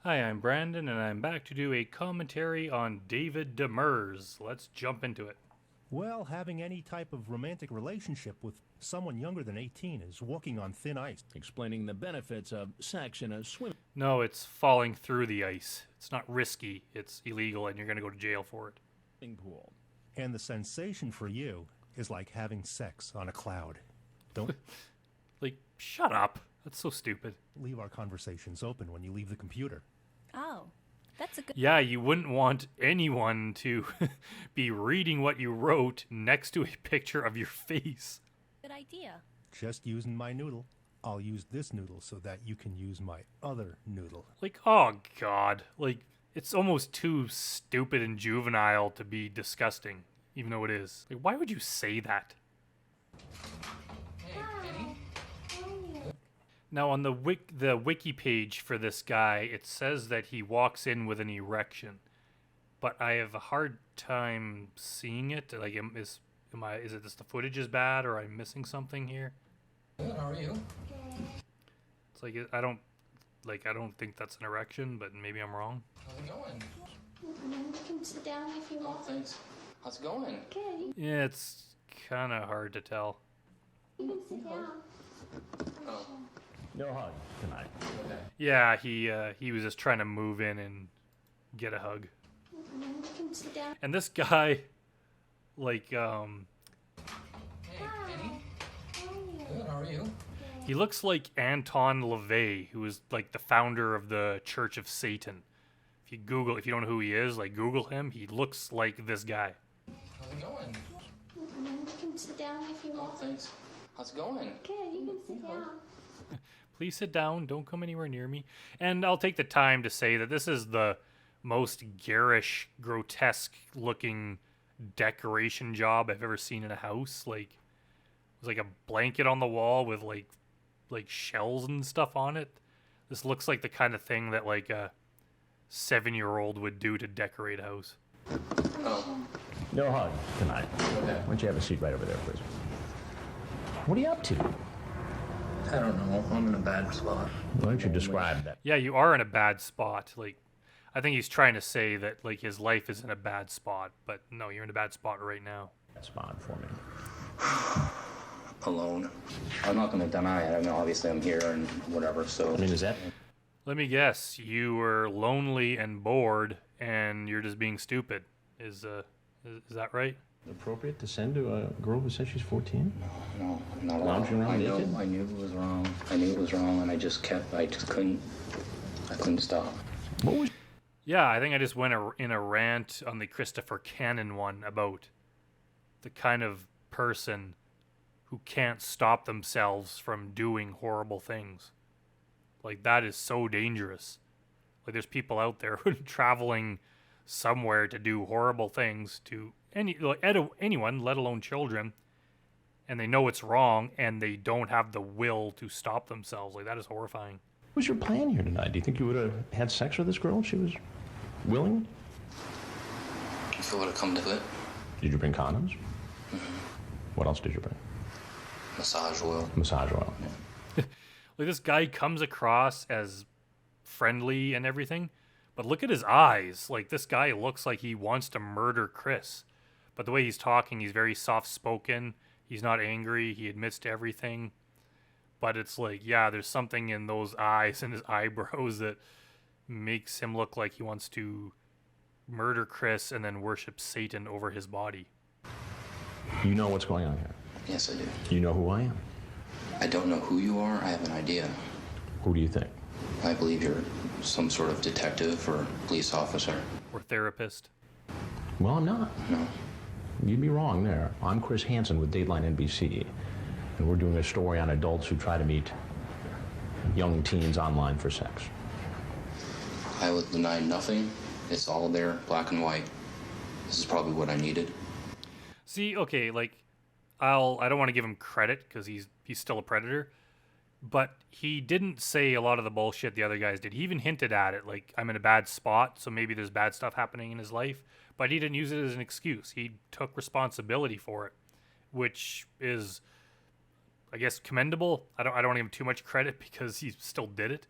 Hi, I'm Brandon, and I'm back to do a commentary on David Demers. Let's jump into it. Well, having any type of romantic relationship with someone younger than 18 is walking on thin ice. Explaining the benefits of sex in a swimming No, it's falling through the ice. It's not risky, it's illegal, and you're going to go to jail for it. pool. And the sensation for you is like having sex on a cloud. Don't Like, shut up. That's so stupid. leave our conversations open when you leave the computer. Oh, that's a good... Yeah, you wouldn't want anyone to be reading what you wrote next to a picture of your face. Good idea. Just using my noodle. I'll use this noodle so that you can use my other noodle. Like, oh god. Like, it's almost too stupid and juvenile to be disgusting, even though it is. Like, why would you say that? Now, on the wiki page for this guy, it says that he walks in with an erection, but I have a hard time seeing it. Like, is it just the footage is bad, or I'm missing something here? Good, how are you? It's like I don't think that's an erection, but maybe I'm wrong. How's it going? You can sit down if you Oh, want. thanks. How's it going? Good. Yeah, it's kind of hard to tell. You can sit down. Oh, No hug tonight. okay. Yeah, he was just trying to move in and get a hug. You can sit down. And this guy, like, Hey, Penny. Good, how are you? he looks like Anton LaVey, who is like the founder of the Church of Satan. If you don't know who he is, like Google him. He looks like this guy. How's it going? You can sit down if you Oh, want. thanks. How's it going? Good. You can sit down. Please sit down. Don't come anywhere near me. And I'll take the time to say that this is the most garish, grotesque-looking decoration job I've ever seen in a house. Like, it was like a blanket on the wall with like shells and stuff on it. This looks like the kind of thing that like a 7-year-old would do to decorate a house. Oh, No hug tonight. okay. Why don't you have a seat right over there, please? What are you up to? I don't know. I'm in a bad spot. Why don't you describe that Yeah, you are in a bad spot. Like, I think he's trying to say that like his life is in a bad spot, but no, you're in a bad spot right now. spot for me? Alone. I'm not going to deny it. I mean, obviously I'm here and whatever, so. I mean, is that Let me guess, you were lonely and bored, and you're just being stupid. Is that right? appropriate to send to a girl who says she's 14? No, not at all. Lounging around I know, naked? I knew it was wrong. I knew it was wrong, and I just couldn't stop. What was Yeah, I think I just went in a rant on the Christopher Cannon one about the kind of person who can't stop themselves from doing horrible things. Like, that is so dangerous. Like, there's people out there who are traveling somewhere to do horrible things to anyone, let alone children, and they know it's wrong, and they don't have the will to stop themselves. Like, that is horrifying. was your plan here tonight? Do you think you would have had sex with this girl if she was willing? If it would have come to it, Did you bring condoms? What else did you bring? massage oil. Massage oil. Like, this guy comes across as friendly and everything, but look at his eyes. Like, this guy looks like he wants to murder Chris. But the way he's talking, he's very soft-spoken. He's not angry. He admits to everything. But it's like, yeah, there's something in those eyes and his eyebrows that makes him look like he wants to murder Chris and then worship Satan over his body. You know what's going on here. Yes, I do. You know who I am. I don't know who you are. I have an idea. Who do you think? I believe you're some sort of detective or police officer. Or therapist. Well, I'm not. No. You'd be wrong there. I'm Chris Hansen with Dateline NBC, and we're doing a story on adults who try to meet young teens online for sex. I would deny nothing. It's all there, black and white. This is probably what I needed. See, okay, like, I don't want to give him credit because he's still a predator, but he didn't say a lot of the bullshit the other guys did. He even hinted at it, like, I'm in a bad spot, so maybe there's bad stuff happening in his life, but he didn't use it as an excuse. He took responsibility for it, which is, I guess, commendable. I don't want to give him too much credit because he still did it,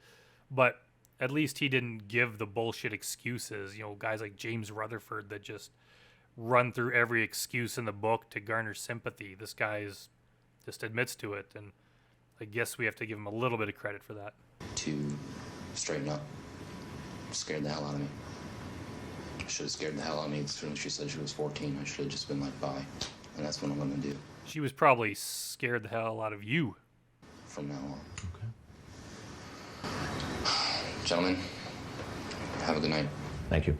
but at least he didn't give the bullshit excuses. You know, guys like James Rutherford that just run through every excuse in the book to garner sympathy. This guy just admits to it, and I guess we have to give him a little bit of credit for that. To straighten up. Scared the hell out of me. Should have scared the hell out of me as soon as she said she was 14. I should have just been like, bye. And that's what I'm going to do She was probably scared the hell out of you. from now on. Okay. Gentlemen, have a good night. Thank you.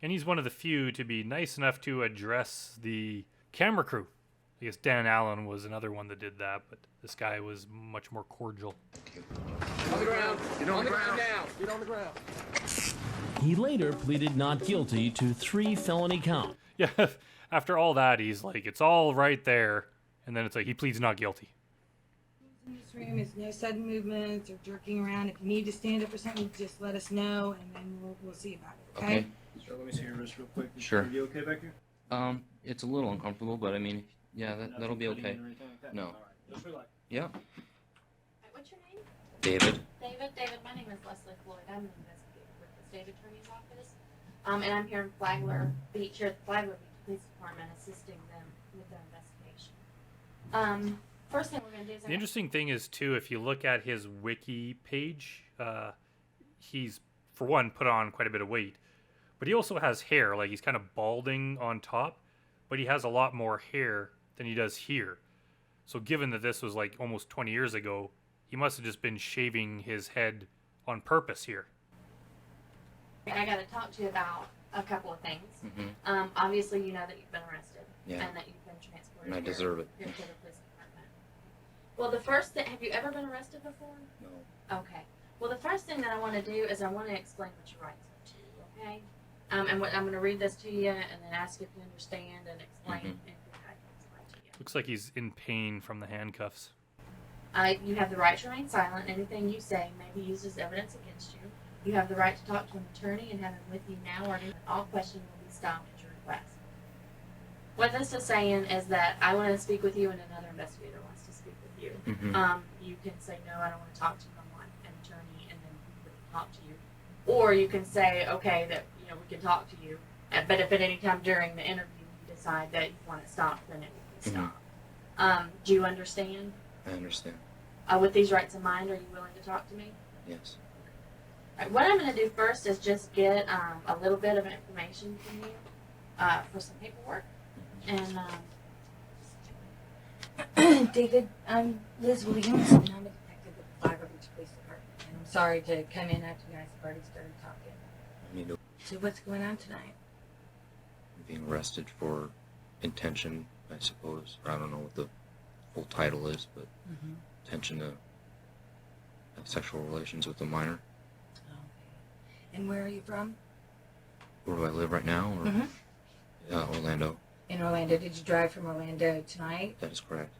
And he's one of the few to be nice enough to address the camera crew. I guess Dan Allen was another one that did that, but this guy was much more cordial. Thank you. On the ground. Get on the ground now. Get on the ground. He later pleaded not guilty to 3 felony counts. Yeah, after all that, he's like, it's all right there. And then it's like, he pleads not guilty. In this room is no sudden movements or jerking around. If you need to stand up or something, just let us know, and then we'll see about it. Okay? Okay. Sir, let me see your wrist real quick. Sure. Are you okay back here? It's a little uncomfortable, but I mean, yeah, that'll be Nothing okay. bleeding or anything like that? No. All right. Just relax. Yeah. What's your name? David. David, my name is Leslie Floyd. I'm an investigator with the state attorney's office. And I'm here in Flagler Beach, here at the Flagler Beach Police Department, assisting them with their investigation. First thing we're going to do is... The interesting thing is, too, if you look at his wiki page, he's, for one, put on quite a bit of weight. But he also has hair. Like, he's kind of balding on top, but he has a lot more hair than he does here. So given that this was, like, almost 20 years ago, he must have just been shaving his head on purpose here. I got to talk to you about a couple of things. Mm-hmm. Obviously, you know that you've been arrested. Yeah. And that you've been transported And I here- deserve it. here to the police department. Well, the first thing... Have you ever been arrested before? No. Okay. Well, the first thing that I want to do is I want to explain what your rights are to you, okay? And what, I'm going to read this to you and then ask if you understand and explain Mhm. if I can explain to you. Looks like he's in pain from the handcuffs. You have the right to remain silent. Anything you say may be used as evidence against you. You have the right to talk to an attorney and have him with you now, or all questions will be stopped at your request. What this is saying is that I want to speak with you and another investigator wants to speak with you. Mm-hmm. You can say, no, I don't want to talk to you. I want an attorney, and then we can talk to you. Or you can say, okay, that we can talk to you, but if at any time during the interview you decide that you want it stopped, then it will be stopped. Do you understand? I understand. With these rights in mind, are you willing to talk to me? Yes. All right, what I'm going to do first is just get a little bit of information from you for some paperwork. And David, I'm Liz Williams, and I'm a detective with the Flagler Beach Police Department. And I'm sorry to come in after you guys have already started talking. I mean, So what's going on tonight? being arrested for intention, I suppose. Or I don't know what the full title is, but intention to have sexual relations with a minor. Okay. And where are you from? Where do I live right now? Or Orlando. In Orlando. Did you drive from Orlando tonight? That is correct.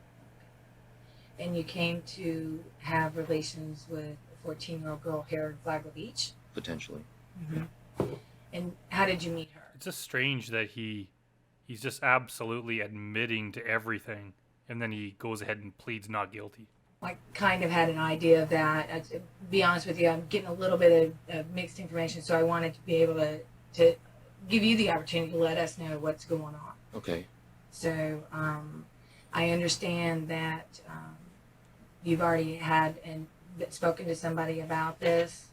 And you came to have relations with a 14-year-old girl here in Flagler Beach? Potentially. And how did you meet her? It's just strange that he's just absolutely admitting to everything, and then he goes ahead and pleads not guilty. I kind of had an idea of that. To be honest with you, I'm getting a little bit of mixed information, so I wanted to be able to give you the opportunity to let us know what's going on. Okay. So I understand that you've already had and spoken to somebody about this.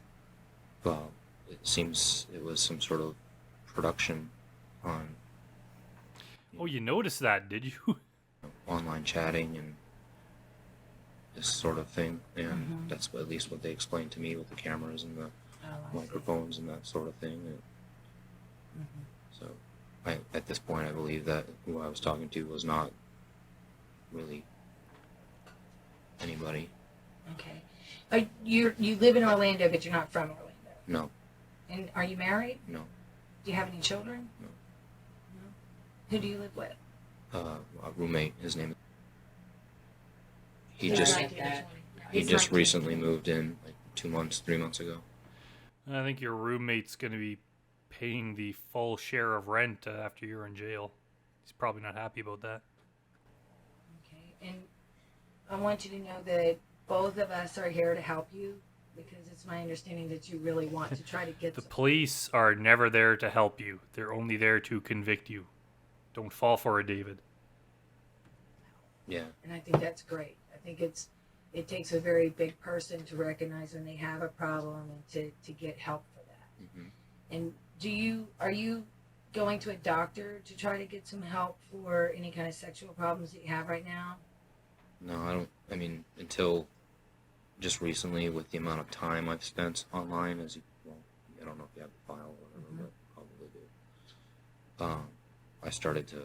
Well, it seems it was some sort of production on Oh, you noticed that, did you? online chatting and this sort of thing, and that's at least what they explained to me with the cameras and the microphones and that sort of thing. And so, at this point, I believe that who I was talking to was not really anybody. Okay. You live in Orlando, but you're not from Orlando. No, And are you married? no. Do you have any children? No. No. Who do you live with? A roommate. His name. He Yeah, just like that. he just recently moved in, like 2 months, 3 months ago. I think your roommate's going to be paying the full share of rent after you're in jail. He's probably not happy about that. Okay. And I want you to know that both of us are here to help you. Because it's my understanding that you really want to try to get The some. police are never there to help you. They're only there to convict you. Don't fall for it, David. Yeah. And I think that's great. I think it takes a very big person to recognize when they have a problem and to get help for that. Hmm. And are you going to a doctor to try to get some help for any kind of sexual problems that you have right now? No, I don't. I mean, until just recently, with the amount of time I've spent online, I don't know if you have the file or whatever, but you probably do. I started to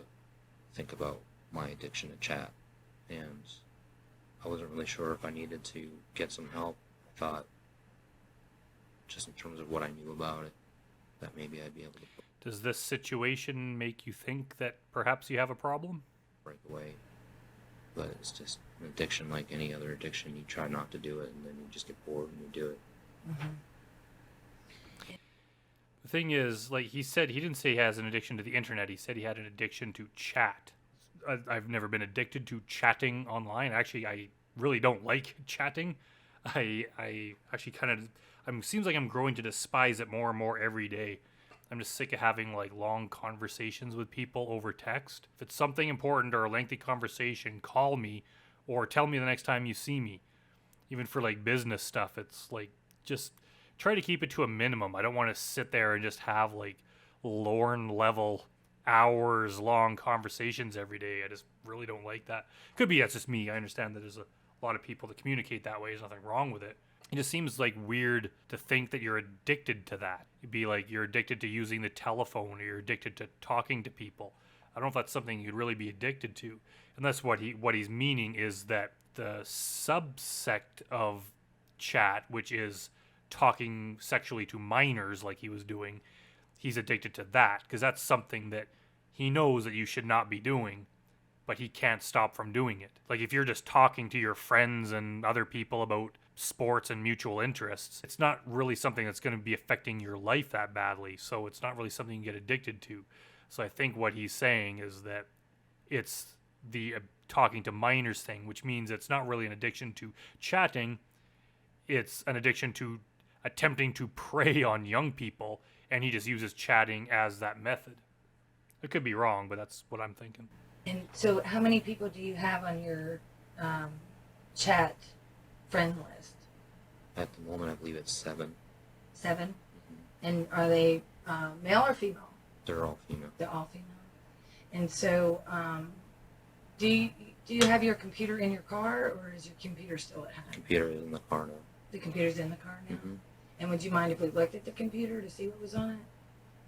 think about my addiction to chat, and I wasn't really sure if I needed to get some help. I thought, just in terms of what I knew about it, that maybe I'd be able to Does this situation make you think that perhaps you have a problem? break away. But it's just an addiction like any other addiction. You try not to do it, and then you just get bored and you do it. Mm-hmm. The thing is, like he said, he didn't say he has an addiction to the internet. He said he had an addiction to chat. I've never been addicted to chatting online. Actually, I really don't like chatting. I actually seems like I'm growing to despise it more and more every day. I'm just sick of having like long conversations with people over text. If it's something important or a lengthy conversation, call me or tell me the next time you see me. Even for like business stuff, it's like just try to keep it to a minimum. I don't want to sit there and just have like Lorne level hours long conversations every day. I just really don't like that. Could be that's just me. I understand that there's a lot of people that communicate that way. There's nothing wrong with it. It just seems like weird to think that you're addicted to that. It'd be like you're addicted to using the telephone or you're addicted to talking to people. I don't know if that's something you'd really be addicted to. And that's what he's meaning is that the subsect of chat, which is talking sexually to minors like he was doing, he's addicted to that because that's something that he knows that you should not be doing, but he can't stop from doing it. Like if you're just talking to your friends and other people about sports and mutual interests, it's not really something that's going to be affecting your life that badly, so it's not really something you get addicted to. So I think what he's saying is that it's the talking to minors thing, which means it's not really an addiction to chatting, it's an addiction to attempting to prey on young people, and he just uses chatting as that method. It could be wrong, but that's what I'm thinking. And so how many people do you have on your chat friend list? At the moment, I believe it's 7. 7? Mm-hmm. And are they male or female? They're all female. They're all female. And so do you have your computer in your car, or is your computer still at home? Computer is in the car now. The computer's in the car now? Mm-hmm. And would you mind if we looked at the computer to see what was on it?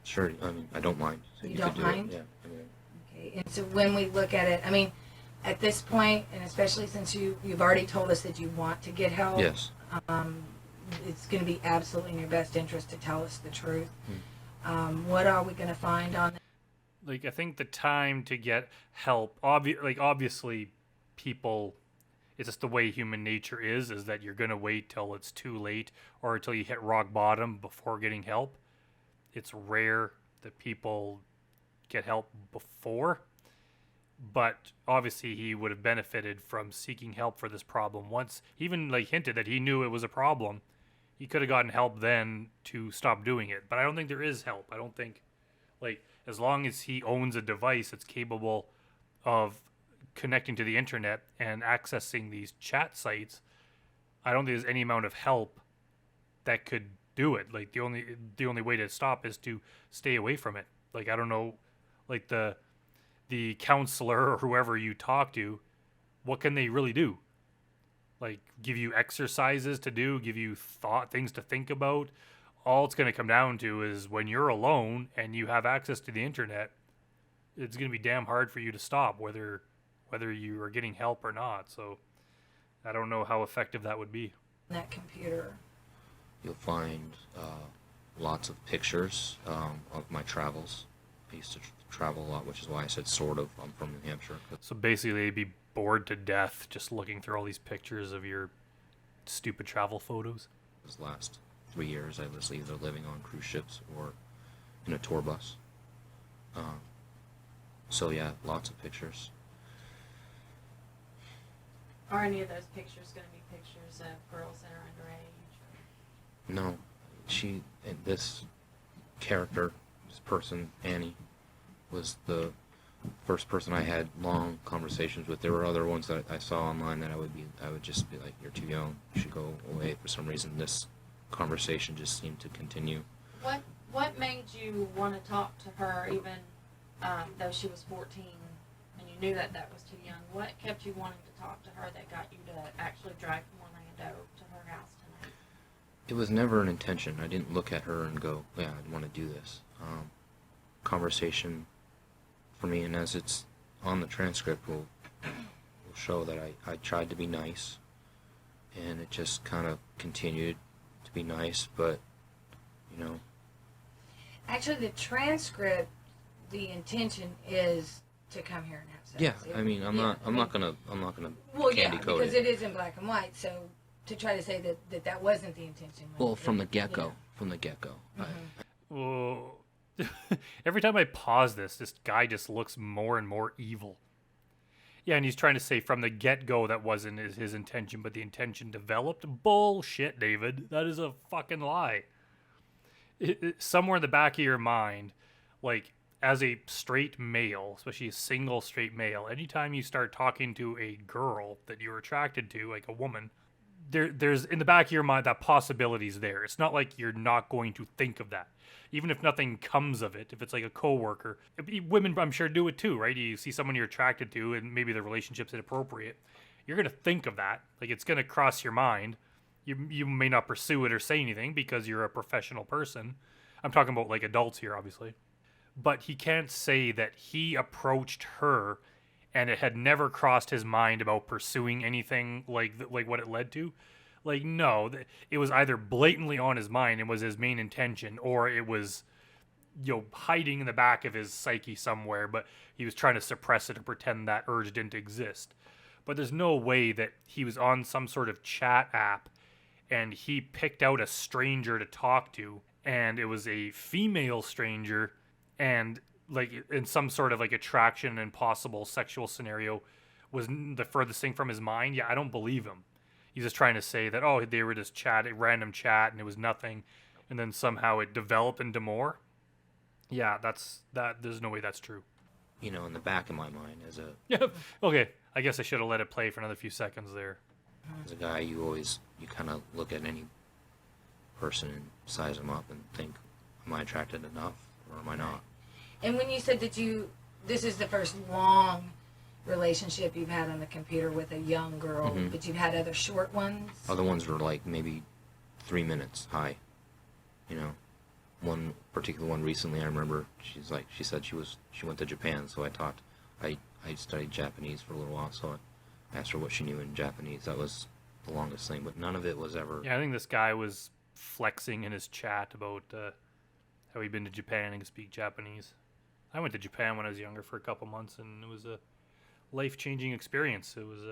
Sure. I mean, I don't mind. So You could don't do mind? It. Yeah. I mean, Okay. And so when we look at it, I mean, at this point, and especially since you've already told us that you want to get help, yes. It's going to be absolutely in your best interest to tell us the truth. Hmm. What are we going to find on it? Like, I think the time to get help, obviously people, it's just the way human nature is that you're going to wait till it's too late or until you hit rock bottom before getting help. It's rare that people get help before, but obviously he would have benefited from seeking help for this problem. Once he even like hinted that he knew it was a problem, he could have gotten help then to stop doing it. But I don't think there is help. I don't think, like, as long as he owns a device that's capable of connecting to the internet and accessing these chat sites, I don't think there's any amount of help that could do it. Like the only way to stop is to stay away from it. Like, I don't know, like the counselor or whoever you talk to, what can they really do? Like, give you exercises to do, give you things to think about. All it's going to come down to is when you're alone and you have access to the internet, it's going to be damn hard for you to stop, whether you are getting help or not. So I don't know how effective that would be. That computer. You'll find lots of pictures of my travels. I used to travel a lot, which is why I said sort of. I'm from New Hampshire. So basically, they'd be bored to death just looking through all these pictures of your stupid travel photos. This last 3 years, I was either living on cruise ships or in a tour bus. So yeah, lots of pictures. Are any of those pictures going to be pictures of girls that are underage? No, this character, this person, Annie, was the first person I had long conversations with. There were other ones that I saw online that I would just be like, "You're too young. You should go away." For some reason, this conversation just seemed to continue. What made you want to talk to her, even though she was 14, and you knew that was too young? What kept you wanting to talk to her that got you to actually drive from Orlando to her house tonight? It was never an intention. I didn't look at her and go, "Yeah, I want to do this." Conversation for me, and as it's on the transcript, will show that I tried to be nice, and it just kind of continued to be nice, but you know. Actually, the transcript, the intention is to come here and have sex. Yeah, I mean, I'm not gonna Well, candy yeah, coat because it. it is in black and white. So to try to say that wasn't the intention. Well, from the get-go. Whoa. Every time I pause this guy just looks more and more evil. Yeah, and he's trying to say from the get-go that wasn't his intention, but the intention developed. Bullshit, David. That is a fucking lie. Somewhere in the back of your mind, like, as a straight male, especially a single straight male, anytime you start talking to a girl that you're attracted to, like a woman, there's in the back of your mind that possibility's there. It's not like you're not going to think of that. Even if nothing comes of it, if it's like a coworker, women I'm sure do it too, right? You see someone you're attracted to and maybe the relationship's inappropriate, you're going to think of that. Like, it's going to cross your mind. You may not pursue it or say anything because you're a professional person. I'm talking about like adults here, obviously. But he can't say that he approached her and it had never crossed his mind about pursuing anything like what it led to. Like, no, it was either blatantly on his mind and was his main intention, or it was, hiding in the back of his psyche somewhere, but he was trying to suppress it or pretend that urge didn't exist. But there's no way that he was on some sort of chat app and he picked out a stranger to talk to, and it was a female stranger, and like in some sort of like attraction and possible sexual scenario was the furthest thing from his mind. Yeah, I don't believe him. He's just trying to say that, oh, they were just random chat, and it was nothing, and then somehow it developed into more. Yeah, there's no way that's true. In the back of my mind, Yeah. Okay, I guess I should have let it play for another few seconds there. as a guy, you kind of look at any person and size them up and think, am I attracted enough, or am I not? And when you said that this is the first long relationship you've had on the computer with a young girl, but you've had other short ones? Other ones were like maybe 3 minutes high. One particular one recently, I remember she said she went to Japan, so I studied Japanese for a little while, so I asked her what she knew in Japanese. That was the longest thing, but none of it was ever. Yeah, I think this guy was flexing in his chat about how he'd been to Japan and could speak Japanese. I went to Japan when I was younger for a couple months, and it was a life-changing experience. It was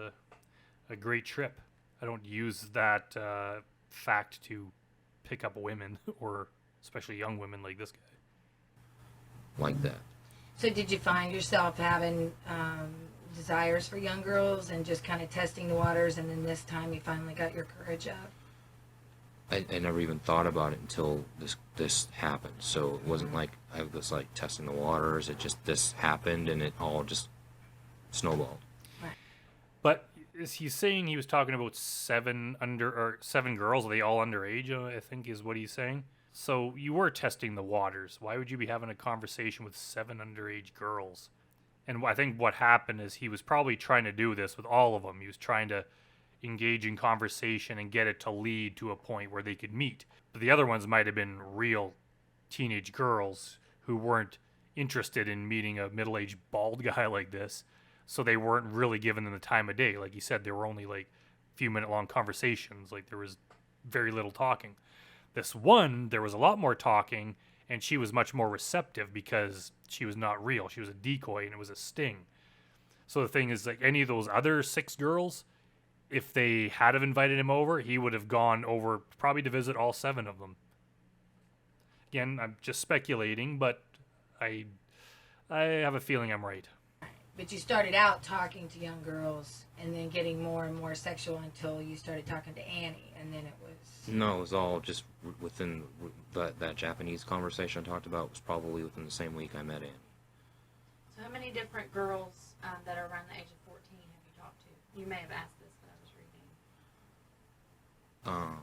a great trip. I don't use that fact to pick up women, or especially young women like this guy. Like that. So did you find yourself having desires for young girls and just kind of testing the waters, and then this time you finally got your courage up? I never even thought about it until this happened. So it wasn't like I was like testing the waters. It just, this happened, and it all just snowballed. Right. But is he saying he was talking about 7 girls? Are they all underage? I think is what he's saying. So you were testing the waters. Why would you be having a conversation with 7 underage girls? And I think what happened is he was probably trying to do this with all of them. He was trying to engage in conversation and get it to lead to a point where they could meet. But the other ones might have been real teenage girls who weren't interested in meeting a middle-aged bald guy like this. So they weren't really giving them the time of day. Like you said, there were only like few minute long conversations. Like there was very little talking. This one, there was a lot more talking, and she was much more receptive because she was not real. She was a decoy, and it was a sting. So the thing is, like any of those other 6 girls, if they had have invited him over, he would have gone over probably to visit all 7 of them. Again, I'm just speculating, but I have a feeling I'm right. But you started out talking to young girls and then getting more and more sexual until you started talking to Annie, and then it was... No, it was all just within that Japanese conversation I talked about was probably within the same week I met Annie. So how many different girls that are around the age of 14 have you talked to? You may have asked this, but I was reading.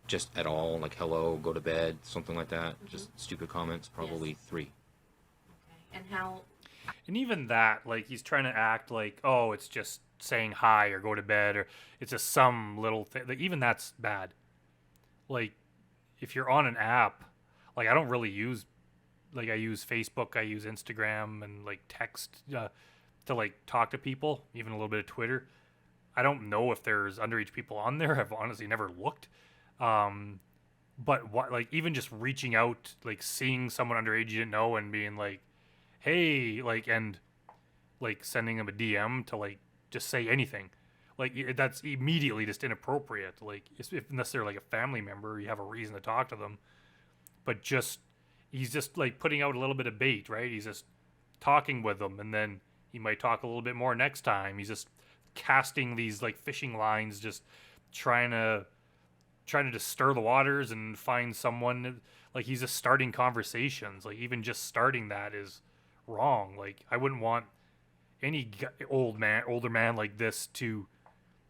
Just at all, like hello, go to bed, something like that. Just stupid comments, probably 3. Okay. And how... And even that, like, he's trying to act like, oh, it's just saying hi or go to bed, or it's just some little thing. Like, even that's bad. Like, if you're on an app, like, I don't really use, like, I use Facebook, I use Instagram, and, like, text to, like, talk to people, even a little bit of Twitter. I don't know if there's underage people on there. I've honestly never looked. But what, like, even just reaching out, like, seeing someone underage you didn't know and being like, hey, like, and like sending them a DM to like just say anything, like that's immediately just inappropriate. Like, if unless they're like a family member, you have a reason to talk to them. But just he's just like putting out a little bit of bait, right? He's just talking with them, and then he might talk a little bit more next time. He's just casting these like fishing lines, just trying to just stir the waters and find someone. Like, he's just starting conversations. Like, even just starting that is wrong. Like, I wouldn't want any older man like this to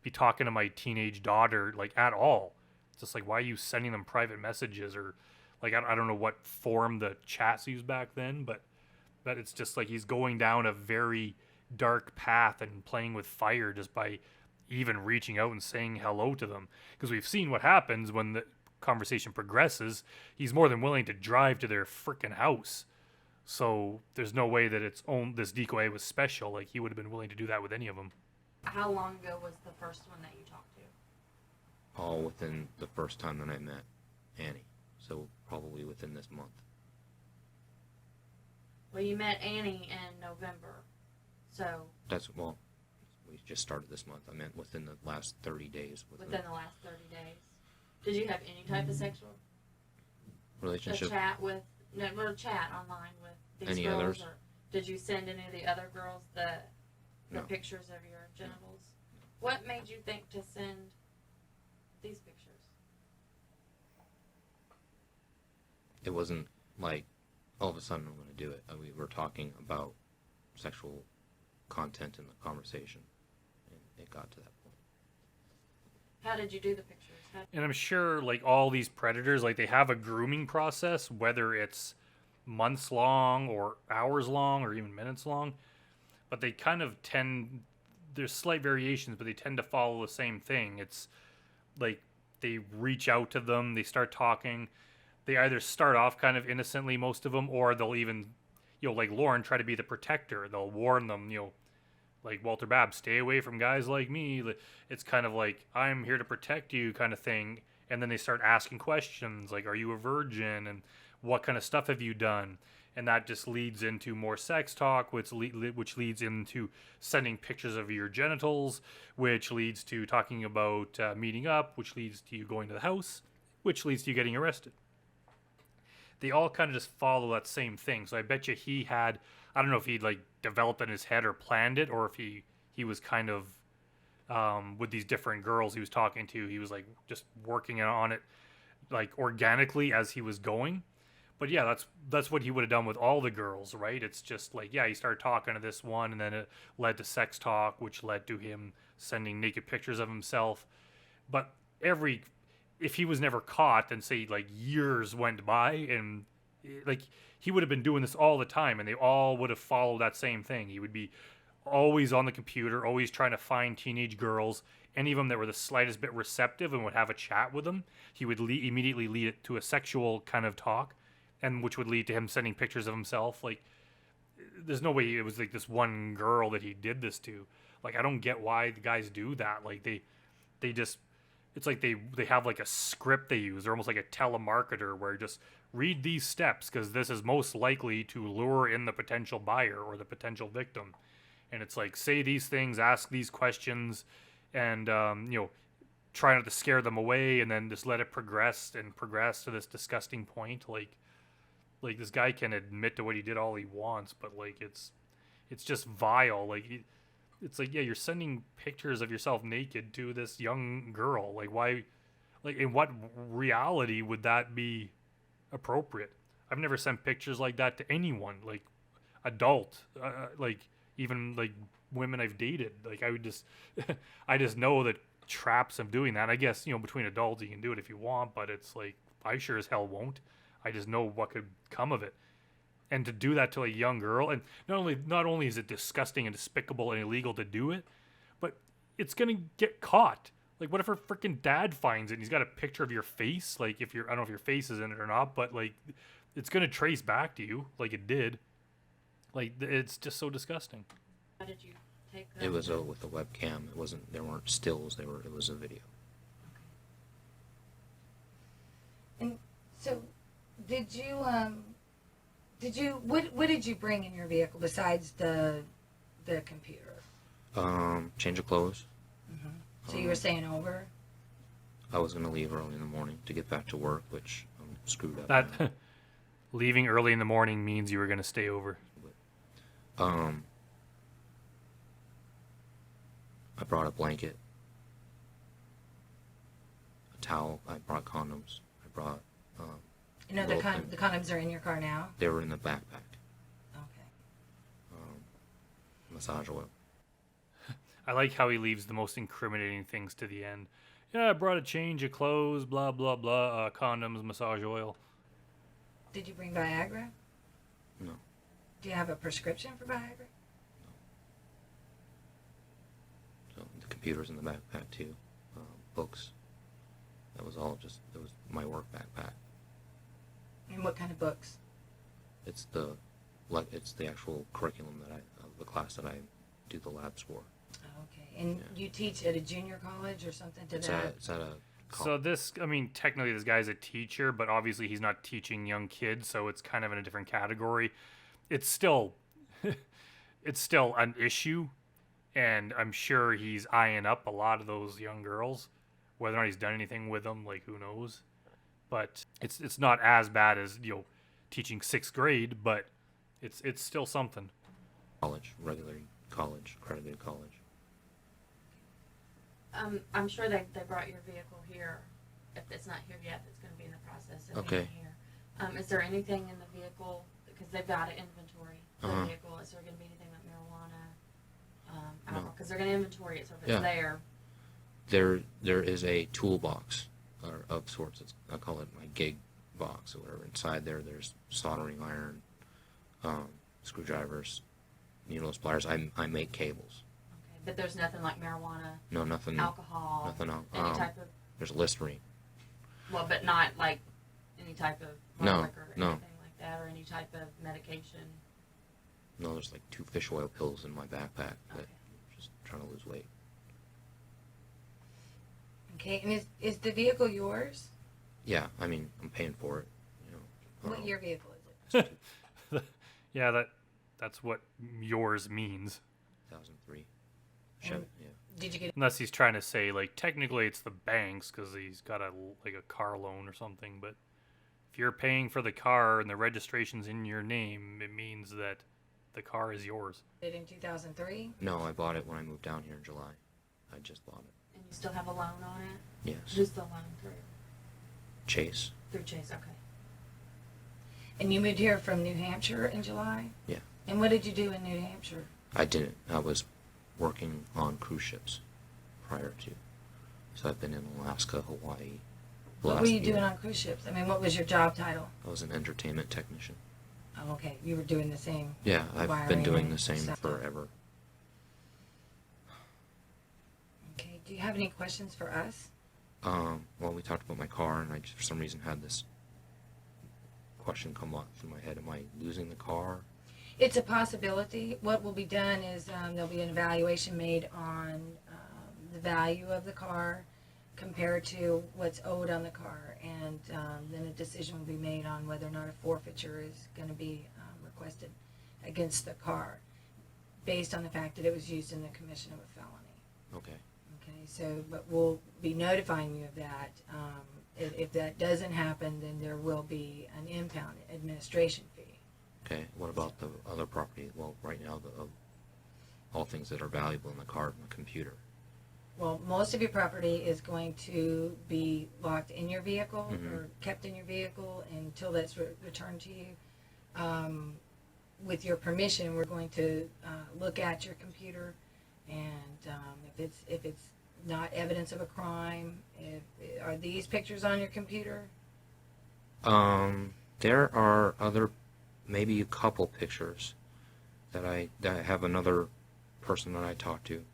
be talking to my teenage daughter, like, at all. It's just like, why are you sending them private messages? Or like, I don't know what form the chats used back then, but it's just like he's going down a very dark path and playing with fire just by even reaching out and saying hello to them. Because we've seen what happens when the conversation progresses. He's more than willing to drive to their freaking house. So there's no way that this decoy was special. Like, he would have been willing to do that with any of them. How long ago was the first one that you talked to? All within the first time that I met Annie. So probably within this month. Well, you met Annie in November, so... Well, we just started this month. I meant within the last 30 days. Within the last 30 days. Did you have any type of sexual relationship? Chat online with these any girls? Others? Or did you send any of the other girls the No. pictures of your genitals? What made you think to send these pictures? It wasn't like all of a sudden I'm going to do it. We were talking about sexual content in the conversation, and it got to that point. How did you do the pictures? And I'm sure, like, all these predators, like, they have a grooming process, whether it's months long or hours long or even minutes long. But they kind of there's slight variations, but they tend to follow the same thing. It's like they reach out to them, they start talking. They either start off kind of innocently, most of them, or they'll even, like Lauren, try to be the protector. They'll warn them, like Walter Babb, stay away from guys like me. It's kind of like, I'm here to protect you kind of thing. And then they start asking questions like, are you a virgin? And what kind of stuff have you done? And that just leads into more sex talk, which leads into sending pictures of your genitals, which leads to talking about meeting up, which leads to you going to the house, which leads to you getting arrested. They all kind of just follow that same thing. So I bet you he had, I don't know if he'd like developed it in his head or planned it, or if he was kind of with these different girls he was talking to, he was like just working on it like organically as he was going. But yeah, that's what he would have done with all the girls, right? It's just like, yeah, he started talking to this one, and then it led to sex talk, which led to him sending naked pictures of himself. But if he was never caught, and say like years went by, and like he would have been doing this all the time, and they all would have followed that same thing. He would be always on the computer, always trying to find teenage girls, any of them that were the slightest bit receptive and would have a chat with them. He would immediately lead it to a sexual kind of talk, and which would lead to him sending pictures of himself. Like, there's no way it was like this one girl that he did this to. Like, I don't get why the guys do that. Like, they just, it's like they have like a script they use. They're almost like a telemarketer where just read these steps because this is most likely to lure in the potential buyer or the potential victim. And it's like, say these things, ask these questions, and try not to scare them away, and then just let it progress to this disgusting point. Like, like this guy can admit to what he did all he wants, but like it's just vile. Like it's like, yeah, you're sending pictures of yourself naked to this young girl. Like why? Like in what reality would that be appropriate? I've never sent pictures like that to anyone, like adult, like even like women I've dated. Like I would just, I just know that traps of doing that. I guess, you know, between adults you can do it if you want, but it's like I sure as hell won't. I just know what could come of it. And to do that to a young girl, and not only is it disgusting and despicable and illegal to do it, but it's gonna get caught. Like, what if her freaking dad finds it and he's got a picture of your face? Like, I don't know if your face is in it or not, but like, it's gonna trace back to you, like it did. Like, it's just so disgusting. How did you take that? It was with the webcam. It wasn't. There weren't stills. It was a video. And so, what did you bring in your vehicle besides the computer? Change of clothes. So you were staying over? I was gonna leave early in the morning to get back to work, which I'm screwed up. That leaving early in the morning means you were gonna stay over. I brought a blanket, a towel. I brought condoms. I brought. You know, the condoms are in your car now? They were in the backpack. Okay. Massage oil. I like how he leaves the most incriminating things to the end. Yeah, I brought a change of clothes, blah, blah, blah, condoms, massage oil. Did you bring Viagra? No. Do you have a prescription for Viagra? So the computer's in the backpack too. Books. That was all just. It was my work backpack. And what kind of books? It's the actual curriculum the class that I do the labs for. Okay. And you teach at a junior college or something to that? It's at a So this, I mean, technically this guy's a teacher, but obviously he's not teaching young kids, so it's kind of in a different category. It's still, it's still an issue, and I'm sure he's eyeing up a lot of those young girls. Whether or not he's done anything with them, like, who knows? But it's not as bad as, you know, teaching 6th grade, but it's still something. College, regular college, accredited college. I'm sure they brought your vehicle here. If it's not here yet, it's going to be in the process of Okay. being here. Is there anything in the vehicle, because they've got an inventory of the vehicle, is there going to be anything like marijuana, alcohol? Because they're going to inventory it, so if it's there. There is a toolbox of sorts. I call it my gig box or whatever. Inside there's soldering iron, screwdrivers, needles, pliers. I make cables. Okay, but there's nothing like marijuana, No, nothing. alcohol, Nothing. any type of, There's Listerine. well, but not like any type of No, hard liquor or no. anything like that, or any type of medication. No, there's like 2 fish oil pills in my backpack. Okay. Just trying to lose weight. Okay. And is the vehicle yours? Yeah, I mean I'm paying for it. You know. What year vehicle is it? Yeah, that's what yours means. 2003. Chevy. Yeah. Did you get Unless he's trying to say, like, technically it's the bank's because he's got a car loan or something, but if you're paying for the car and the registration's in your name, it means that the car is yours. it in 2003? No, I bought it when I moved down here in July. I just bought it. And you still have a loan on it? Yes. Who's the loan through? Chase. Through Chase, okay. And you moved here from New Hampshire in July? Yeah. And what did you do in New Hampshire? I didn't. I was working on cruise ships prior to. So I've been in Alaska, Hawaii. What were you doing on cruise ships? I mean, what was your job title? I was an entertainment technician. Oh, okay. You were doing the same. Yeah, I've been wiring doing and the same stuff. forever. Okay. Do you have any questions for us? Well, we talked about my car, and I just, for some reason, had this question come up through my head. Am I losing the car? It's a possibility. What will be done is there'll be an evaluation made on the value of the car compared to what's owed on the car, and then a decision will be made on whether or not a forfeiture is going to be requested against the car based on the fact that it was used in the commission of a felony. Okay. Okay, so, but we'll be notifying you of that If that doesn't happen, then there will be an impound administration fee. Okay, what about the other property? Well, right now, all things that are valuable in the car and the computer. Well, most of your property is going to be locked in your vehicle Mhm. or kept in your vehicle until that's returned to you. With your permission, we're going to look at your computer, and if it's not evidence of a crime, are these pictures on your computer? There are maybe a couple pictures that I have another person that I talked to.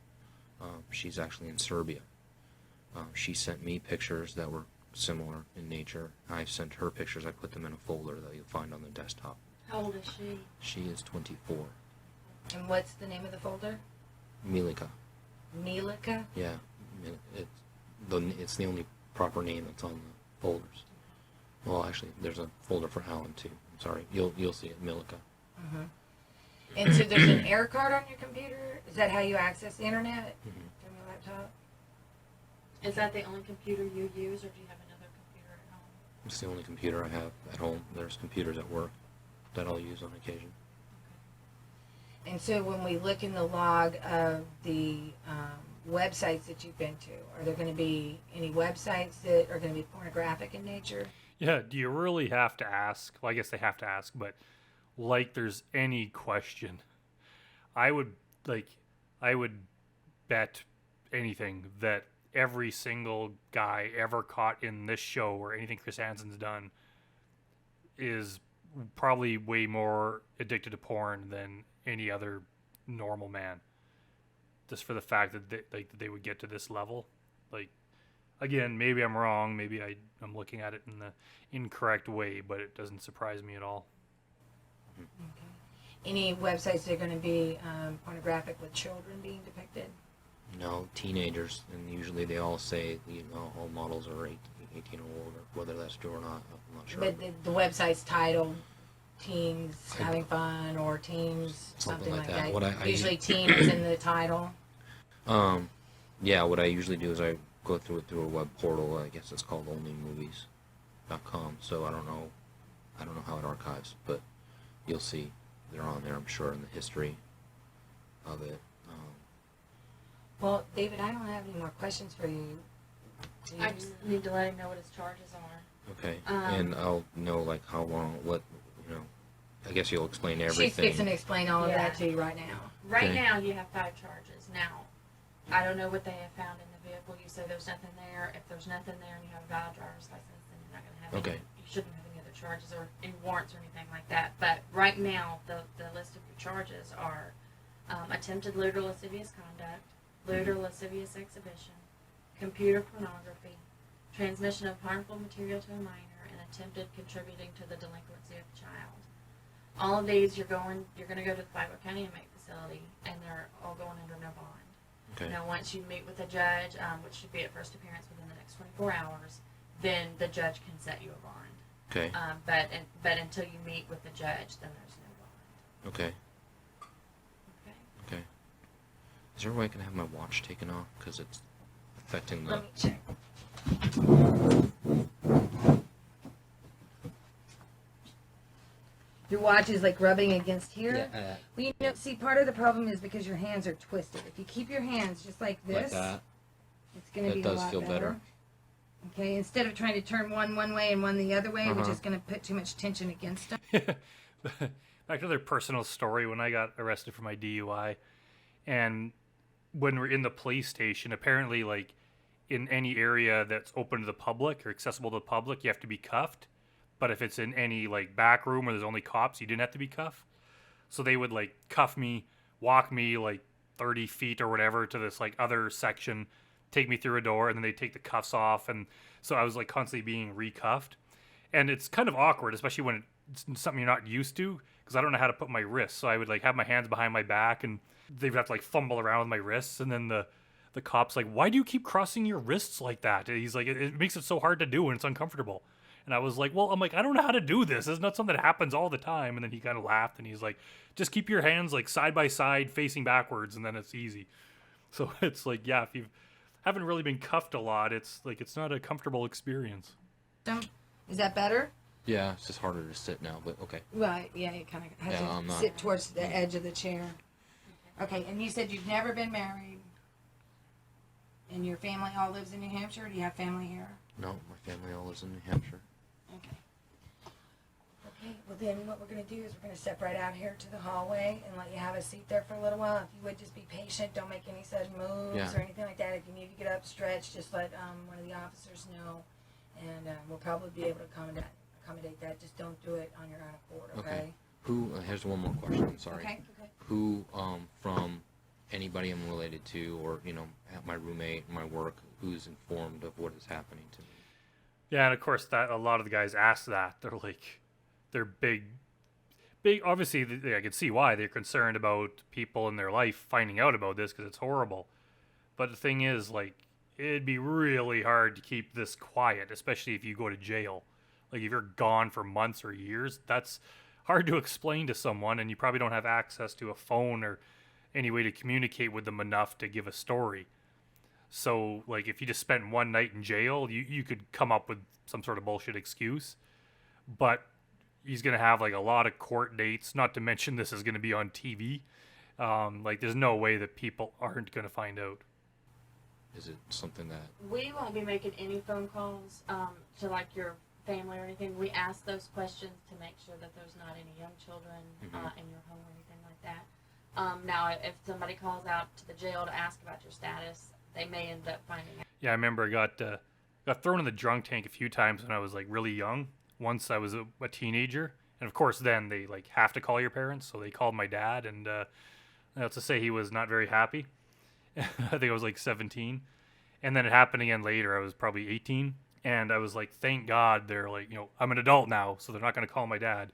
She's actually in Serbia. She sent me pictures that were similar in nature. I sent her pictures. I put them in a folder that you'll find on the desktop. How old is she? She is 24. And what's the name of the folder? Milika. Milika? Yeah. It's the only proper name that's on the folders. Well, actually, there's a folder for Alan too. I'm sorry. You'll see it, Milika. Mm-hmm. And so there's an air card on your computer? Is that how you access the internet from your laptop? Is that the only computer you use, or do you have another computer at home? It's the only computer I have at home. There's computers at work that I'll use on occasion. And so when we look in the log of the websites that you've been to, are there going to be any websites that are going to be pornographic in nature? Yeah, do you really have to ask? Well, I guess they have to ask, but like there's any question. I would bet anything that every single guy ever caught in this show or anything Chris Hansen's done is probably way more addicted to porn than any other normal man. Just for the fact that they would get to this level. Like, again, maybe I'm wrong. Maybe I'm looking at it in the incorrect way, but it doesn't surprise me at all. Okay. Any websites that are going to be pornographic with children being depicted? No, teenagers, and usually they all say, all models are 18 or older. Whether that's true or not, I'm not sure. But the website's titled Teens Having Fun or Teens something like that. Usually teen is in the title. Yeah, what I usually do is I go through a web portal. I guess it's called onlymovies.com. So I don't know how it archives, but you'll see they're on there, I'm sure, in the history of it. Well, David, I don't have any more questions for you. I just need to let him know what his charges are. Okay, and I'll know like how long, I guess you'll explain everything. She's fixing to explain all of that to you right now. Right Okay. now, you have 5 charges. Now, I don't know what they have found in the vehicle. You say there's nothing there. If there's nothing there and you have a valid driver's license, then you're not going to have Okay. you shouldn't have any other charges or any warrants or anything like that. But right now, the list of your charges are attempted lewd or lascivious conduct, lewd or lascivious exhibition, computer pornography, transmission of harmful material to a minor, and attempted contributing to the delinquency of a child. All of these, you're going to go to the Flagler County Inmate Facility, and they're all going under no bond. Okay. Now, once you meet with the judge, which should be at first appearance within the next 24 hours, then the judge can set you a bond. Okay. But until you meet with the judge, then there's no bond. Okay. Okay. Okay. Is there a way I can have my watch taken off? Because it's affecting the... Let me check. Your watch is like rubbing against here. Yeah, Well, see, part of the problem is because your hands are twisted. If you keep your hands just like this, like that. it's going to be That a does lot feel better. Okay, instead of trying to turn one way and one the other way, which is going to put too much tension against them. Back to their personal story when I got arrested for my DUI, and when we're in the police station, apparently, like, in any area that's open to the public or accessible to the public, you have to be cuffed. But if it's in any, like, back room where there's only cops, you didn't have to be cuffed. So they would, like, cuff me, walk me, like, 30 feet or whatever to this, like, other section, take me through a door, and then they take the cuffs off. And so I was, like, constantly being recuffed. And it's kind of awkward, especially when it's something you're not used to, because I don't know how to put my wrists. So I would, like, have my hands behind my back, and they would have to, like, fumble around with my wrists. And then the cop's like, why do you keep crossing your wrists like that? And he's like, it makes it so hard to do, and it's uncomfortable. And I was like, I don't know how to do this. It's not something that happens all the time. And then he kind of laughed, and he's like, just keep your hands, like, side by side facing backwards, and then it's easy. So it's like, yeah, if you haven't really been cuffed a lot, it's like, it's not a comfortable experience. victim. Is that better? Yeah, it's just harder to sit now, but okay. Right, yeah, you kind of have Yeah, to I'm not- sit towards the edge of the chair. Okay, and you said you've never been married, and your family all lives in New Hampshire, or do you have family here? No, my family all lives in New Hampshire. Okay. Okay, well then what we're going to do is we're going to step right out here to the hallway and let you have a seat there for a little while. If you would just be patient, don't make any sudden moves Yeah. or anything like that. If you need to get up, stretch, just let one of the officers know, and we'll probably be able to accommodate that. Just don't do it on your own accord, okay? Who, here's one more question, sorry. Okay. Who, from anybody I'm related to, or, you know, my roommate, my work, who's informed of what is happening to me? Yeah, and of course that a lot of the guys ask that. They're big. Obviously, I can see why they're concerned about people in their life finding out about this because it's horrible. But the thing is, like, it'd be really hard to keep this quiet, especially if you go to jail. Like, if you're gone for months or years, that's hard to explain to someone, and you probably don't have access to a phone or any way to communicate with them enough to give a story. So, like, if you just spent one night in jail, you could come up with some sort of bullshit excuse. But he's going to have, like, a lot of court dates, not to mention this is going to be on TV. Like, there's no way that people aren't going to find out. Is it something that... We won't be making any phone calls to like your family or anything. We ask those questions to make sure that there's not any young children in your home or anything like that. Now, if somebody calls out to the jail to ask about your status, they may end up finding out. Yeah, I remember I got thrown in the drunk tank a few times when I was, like, really young. Once I was a teenager. And, of course, then they, like, have to call your parents. So they called my dad, and to say he was not very happy. I think I was, like, 17. And then it happened again later. I was probably 18. And I was like, thank God they're like, you know, I'm an adult now, so they're not going to call my dad.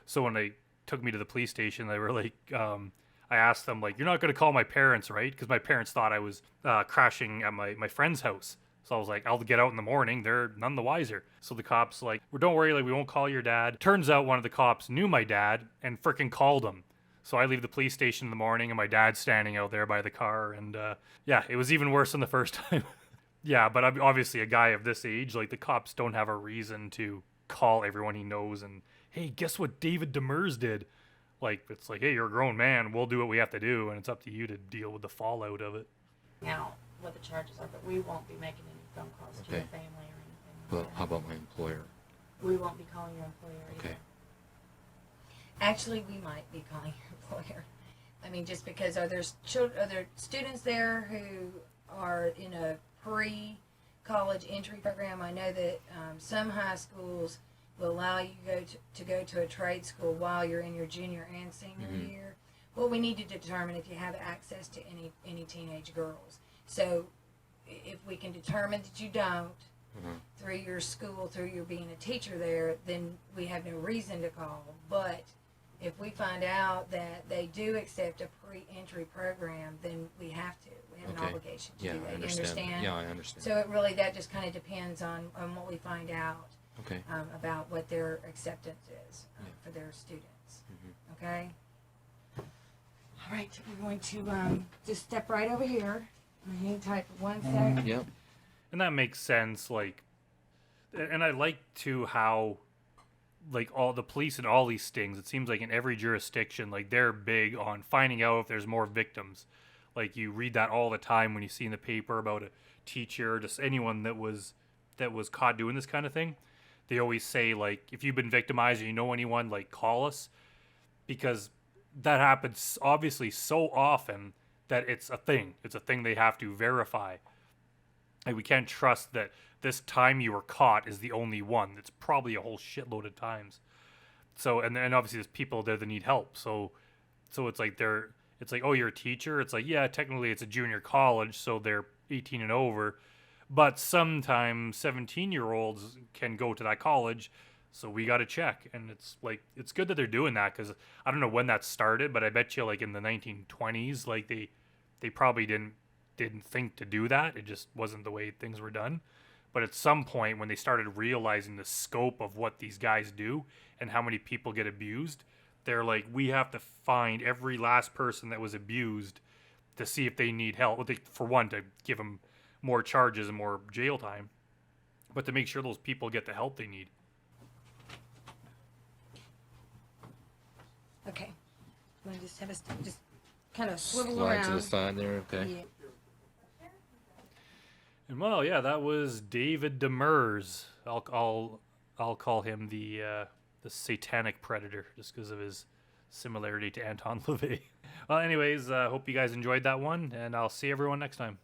So when they took me to the police station, they were like, I asked them, like, you're not going to call my parents, right? Because my parents thought I was crashing at my friend's house. So I was like, I'll get out in the morning. They're none the wiser. So the cops like, well, don't worry, like, we won't call your dad. Turns out one of the cops knew my dad and freaking called him. So I leave the police station in the morning and my dad's standing out there by the car. And yeah, it was even worse than the first time. Yeah, but obviously a guy of this age, like, the cops don't have a reason to call everyone he knows and, hey, guess what David Demers did? Like, it's like, hey, you're a grown man. We'll do what we have to do, and it's up to you to deal with the fallout of it. Now, what the charges are, but we won't be making any phone calls to your family or anything. Well, like that. how about my employer? We won't be calling your employer either. Okay. Actually, we might be calling your employer. I mean, just because are there students there who are in a pre-college entry program? I know that some high schools will allow you to go to a trade school while you're in your junior and senior year. Well, we need to determine if you have access to any teenage girls. So if we can determine that you don't, through your school, through your being a teacher there, then we have no reason to call. But if we find out that they do accept a pre-entry program, then we have to. We have an obligation to do that. You understand? Yeah, I understand. So that just kind of depends on what we find out about what their acceptance is for their students. Okay? All right, we're going to just step right over here. Hang tight for 1 second. Yep. And that makes sense, like, and I like too how, like, all the police and all these stings, it seems like in every jurisdiction, like, they're big on finding out if there's more victims. Like, you read that all the time when you see in the paper about a teacher or just anyone that was caught doing this kind of thing. They always say, like, if you've been victimized or you know anyone, like, call us, because that happens obviously so often that it's a thing. It's a thing they have to verify. Like, we can't trust that this time you were caught is the only one. It's probably a whole shitload of times. So, and obviously there's people there that need help. So it's like it's like, oh, you're a teacher? It's like, yeah, technically it's a junior college, so they're 18 and over. But sometimes 17-year-olds can go to that college, so we got to check. And it's like, it's good that they're doing that, because I don't know when that started, but I bet you, like, in the 1920s, like, they probably didn't think to do that. It just wasn't the way things were done. But at some point, when they started realizing the scope of what these guys do and how many people get abused, they're like, we have to find every last person that was abused to see if they need help. For one, to give them more charges and more jail time. but to make sure those people get the help they need. Okay. I'm gonna just have us just kind of swivel Slide around. to the side there, okay. Yeah. And well, yeah, that was David Demers. I'll call him the satanic predator just because of his similarity to Anton LaVey. Well, anyways, hope you guys enjoyed that one, and I'll see everyone next time.